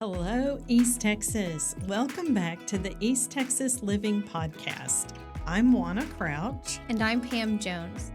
Hello, East Texas. Welcome back to the East Texas Living Podcast. I'm Wana Crouch. And I'm Pam Jones.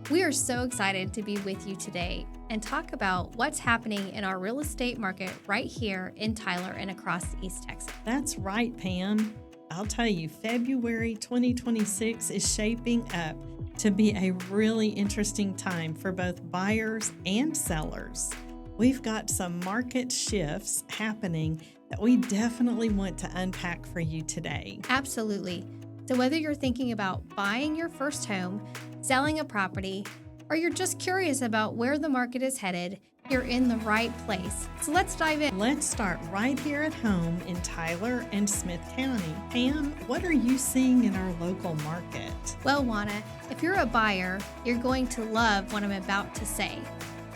We are so excited to be with you today and talk about what's happening in our real estate market right here in Tyler and across East Texas. That's right, Pam. I'll tell you, February 2026 is shaping up to be a really interesting time for both buyers and sellers. We've got some market shifts happening that we definitely want to unpack for you today. Absolutely. So whether you're thinking about buying your first home, selling a property, or you're just curious about where the market is headed, you're in the right place. So let's dive in. Let's start right here at home in Tyler and Smith County. Pam, what are you seeing in our local market? Well, Wana, if you're a buyer, you're going to love what I'm about to say.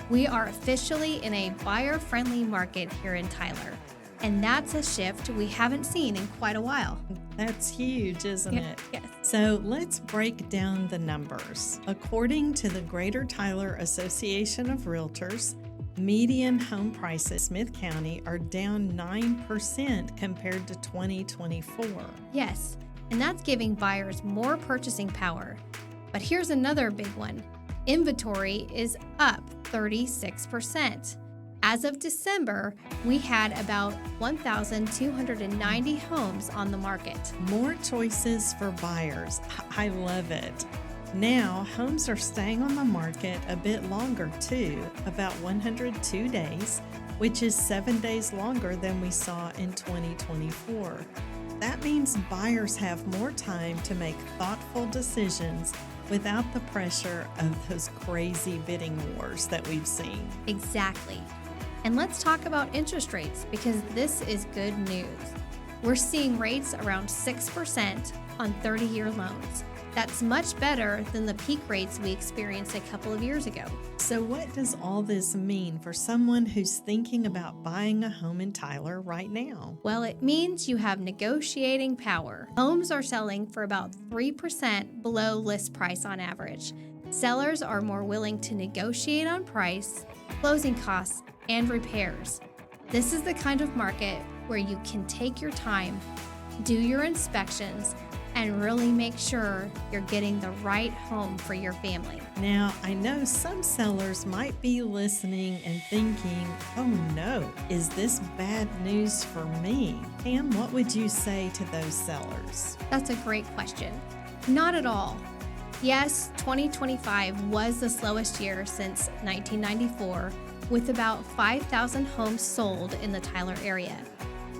We are officially in a buyer-friendly market here in Tyler, and that's a shift we haven't seen in quite a while. That's huge, isn't it? Yes. So let's break down the numbers. According to the Greater Tyler Association of Realtors, median home prices in Smith County are down 9% compared to 2024. Yes, and that's giving buyers more purchasing power. But here's another big one. Inventory is up 36%. As of December, we had about 1,290 homes on the market. More choices for buyers. I love it. Now, homes are staying on the market a bit longer too, about 102 days, which is 7 days longer than we saw in 2024. That means buyers have more time to make thoughtful decisions without the pressure of those crazy bidding wars that we've seen. Exactly. And let's talk about interest rates because this is good news. We're seeing rates around 6% on 30-year loans. That's much better than the peak rates we experienced a couple of years ago. So what does all this mean for someone who's thinking about buying a home in Tyler right now? Well, it means you have negotiating power. Homes are selling for about 3% below list price on average. Sellers are more willing to negotiate on price, closing costs, and repairs. This is the kind of market where you can take your time, do your inspections, and really make sure you're getting the right home for your family. Now, I know some sellers might be listening and thinking, oh no, is this bad news for me? Pam, what would you say to those sellers? That's a great question. Not at all. Yes, 2025 was the slowest year since 1994, with about 5,000 homes sold in the Tyler area.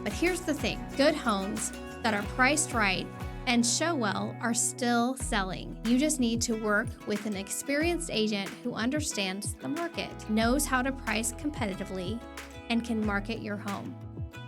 But here's the thing, good homes that are priced right and show well are still selling. You just need to work with an experienced agent who understands the market, knows how to price competitively, and can market your home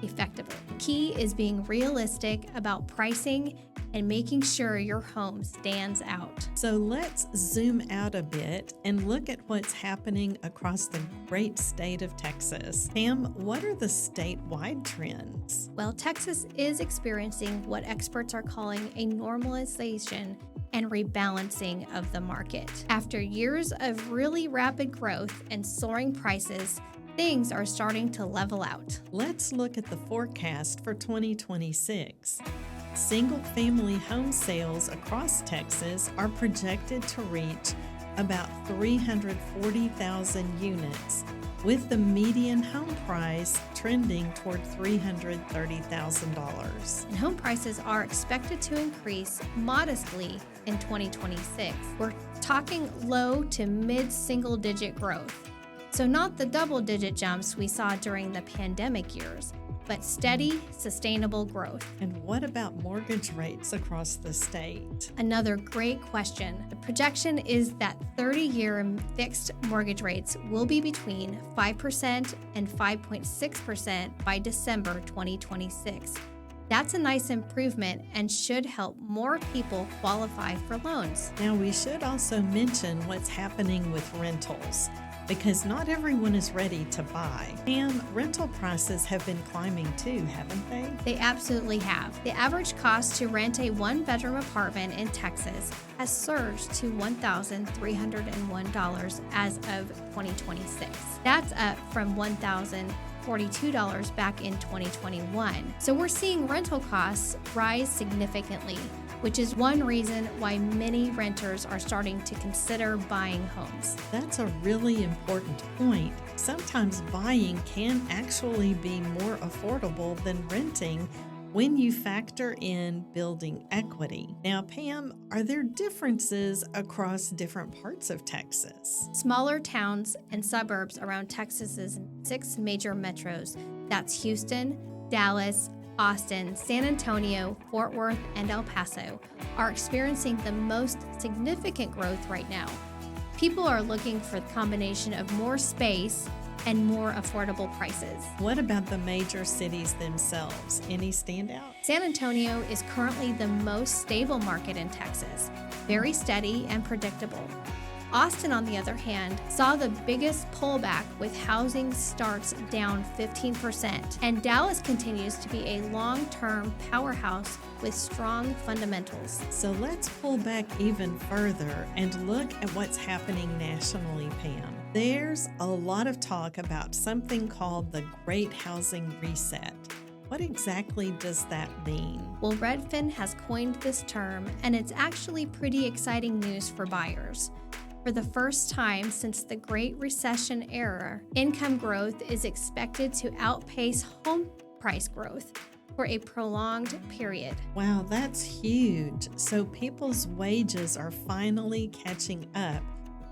effectively. The key is being realistic about pricing and making sure your home stands out. So let's zoom out a bit and look at what's happening across the great state of Texas. Pam, what are the statewide trends? Well, Texas is experiencing what experts are calling a normalization and rebalancing of the market. After years of really rapid growth and soaring prices, things are starting to level out. Let's look at the forecast for 2026. Single-family home sales across Texas are projected to reach about 340,000 units, with the median home price trending toward $330,000. And home prices are expected to increase modestly in 2026. We're talking low to mid-single-digit growth. So not the double-digit jumps we saw during the pandemic years, but steady, sustainable growth. And what about mortgage rates across the state? Another great question. The projection is that 30-year fixed mortgage rates will be between 5% and 5.6% by December 2026. That's a nice improvement and should help more people qualify for loans. Now, we should also mention what's happening with rentals, because not everyone is ready to buy. And rental prices have been climbing too, haven't they? They absolutely have. The average cost to rent a one-bedroom apartment in Texas has surged to $1,301 as of 2026. That's up from $1,300 $142 back in 2021. So we're seeing rental costs rise significantly, which is one reason why many renters are starting to consider buying homes. That's a really important point. Sometimes buying can actually be more affordable than renting when you factor in building equity. Now, Pam, are there differences across different parts of Texas? Smaller towns and suburbs around Texas's 6 major metros, that's Houston, Dallas, Austin, San Antonio, Fort Worth, and El Paso, are experiencing the most significant growth right now. People are looking for the combination of more space and more affordable prices. What about the major cities themselves? Any standout? San Antonio is currently the most stable market in Texas, very steady and predictable. Austin, on the other hand, saw the biggest pullback with housing starts down 15%, and Dallas continues to be a long-term powerhouse with strong fundamentals. So let's pull back even further and look at what's happening nationally, Pam. There's a lot of talk about something called the Great Housing Reset. What exactly does that mean? Well, Redfin has coined this term, and it's actually pretty exciting news for buyers. For the first time since the Great Recession era, income growth is expected to outpace home price growth for a prolonged period. Wow, that's huge. So people's wages are finally catching up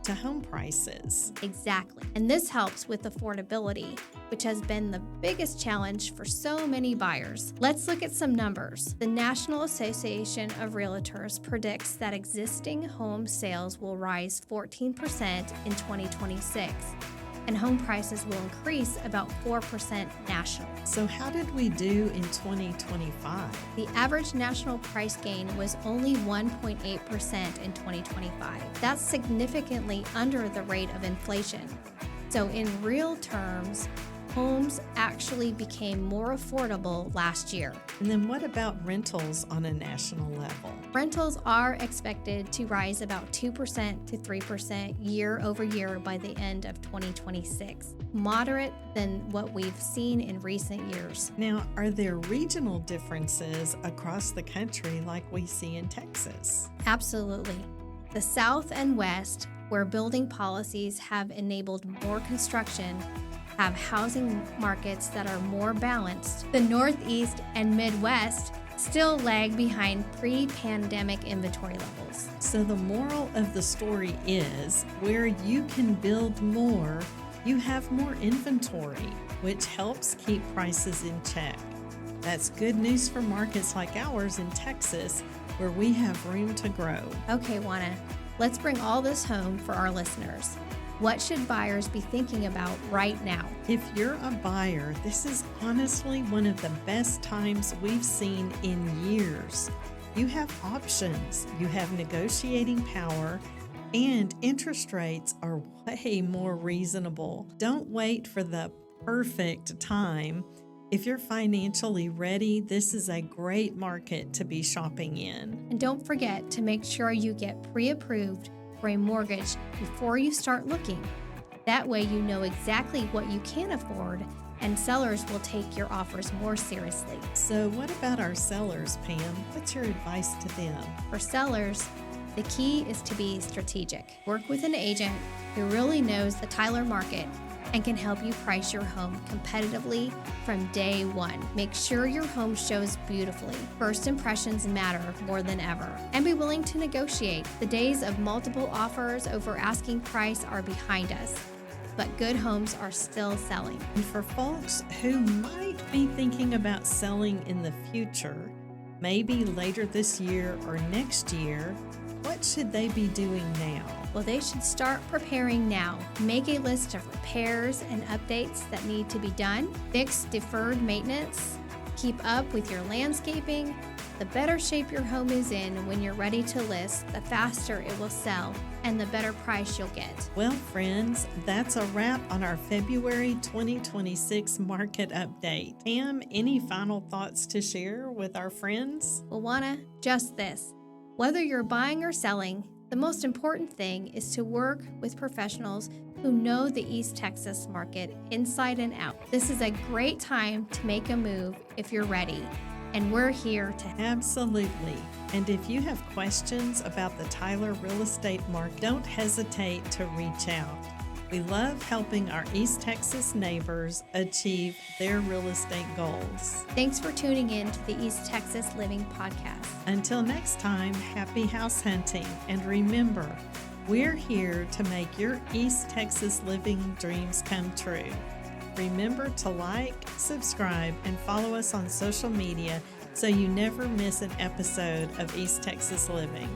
to home prices. Exactly. And this helps with affordability, which has been the biggest challenge for so many buyers. Let's look at some numbers. The National Association of Realtors predicts that existing home sales will rise 14% in 2026, and home prices will increase about 4% nationally. So how did we do in 2025? The average national price gain was only 1.8% in 2025. That's significantly under the rate of inflation. So in real terms, homes actually became more affordable last year. And then what about rentals on a national level? Rentals are expected to rise about 2% to 3% year over year by the end of 2026, moderate than what we've seen in recent years. Now, are there regional differences across the country like we see in Texas? Absolutely. The South and West, where building policies have enabled more construction, have housing markets that are more balanced. The Northeast and Midwest still lag behind pre-pandemic inventory levels. So the moral of the story is, where you can build more, you have more inventory, which helps keep prices in check. That's good news for markets like ours in Texas, where we have room to grow. Okay, Wana, let's bring all this home for our listeners. What should buyers be thinking about right now? If you're a buyer, this is honestly one of the best times we've seen in years. You have options, you have negotiating power, and interest rates are way more reasonable. Don't wait for the perfect time. If you're financially ready, this is a great market to be shopping in. And don't forget to make sure you get pre-approved for a mortgage before you start looking. That way you know exactly what you can afford, and sellers will take your offers more seriously. So what about our sellers, Pam? What's your advice to them? For sellers, the key is to be strategic. Work with an agent who really knows the Tyler market and can help you price your home competitively from day one. Make sure your home shows beautifully. First impressions matter more than ever. And be willing to negotiate. The days of multiple offers over asking price are behind us, but good homes are still selling. And for folks who might be thinking about selling in the future, maybe later this year or next year, what should they be doing now? Well, they should start preparing now. Make a list of repairs and updates that need to be done. Fix deferred maintenance. Keep up with your landscaping. The better shape your home is in when you're ready to list, the faster it will sell and the better price you'll get. Well, friends, that's a wrap on our February 2026 market update. Pam, any final thoughts to share with our friends? Well, Wana, just this. Whether you're buying or selling, the most important thing is to work with professionals who who know the East Texas market inside and out. This is a great time to make a move if you're ready, and we're here to help. Absolutely. And if you have questions about the Tyler real estate market, don't hesitate to reach out. We love helping our East Texas neighbors achieve their real estate goals. Thanks for tuning in to the East Texas Living Podcast. Until next time, happy house hunting. And remember, we're here to make your East Texas living dreams come true. Remember to like, subscribe, and follow us on social media so you never miss an episode of East Texas Living.